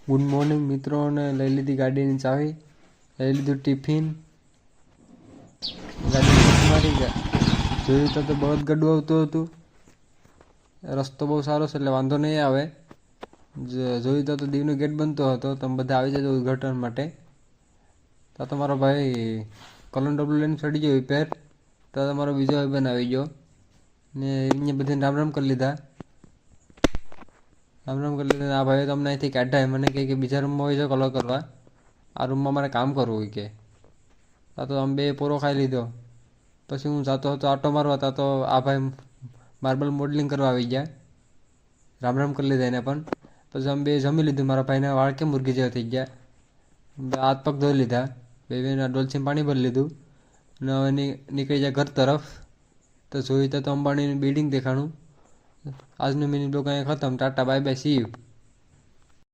Good morning મિત્રોને લઈ લીધી ગાડીની ચાવી, લઈ લીધું ટિફિન, ગાડી મારી ગયા. જોયું તો બળદ ગાડું આવતું હતું. રસ્તો બહુ સારો છે એટલે વાંધો નહીં આવે. જોયું તો દીવનો ગેટ બનતો હતો. તમે બધા આવી જજો ઉદ્ઘાટન માટે. તો તમારો ભાઈ કલમ ડબલું લઈને ચડી ગયો પેર. તો તમારો બીજો ભાઈ બનાવી ગયો ને અહીંયા બધાને રામ રામ કરી લીધા. રામ રામ કરી લીધા. આ ભાઈ તમને અહીંથી કાઢ્યા. મને કહે કે બીજા રૂમમાં હોય છે કલર કરવા, આ રૂમમાં મારે કામ કરવું હોય કે. આ તો આમ બે પોરો ખાઈ લીધો. પછી હું જાતો હતો આટો મારવા હતા તો આ ભાઈ માર્બલ મોડલિંગ કરવા આવી ગયા. રામ રામ કરી લીધા એને પણ. પછી અમે બે જમી લીધું. મારા ભાઈના વાળ કેમ મુરગી જેવા થઈ ગયા. હાથ પગ ધોઈ લીધા. બેના ડોલચીમાં પાણી ભરી લીધું ને હવે નીકળી જાય ઘર તરફ. તો જોયું તો અંબાણીની બિલ્ડિંગ દેખાણું. આજનું મિનિટ બ્લોગ અહીંયા ખતમ. Tata bye bye see you.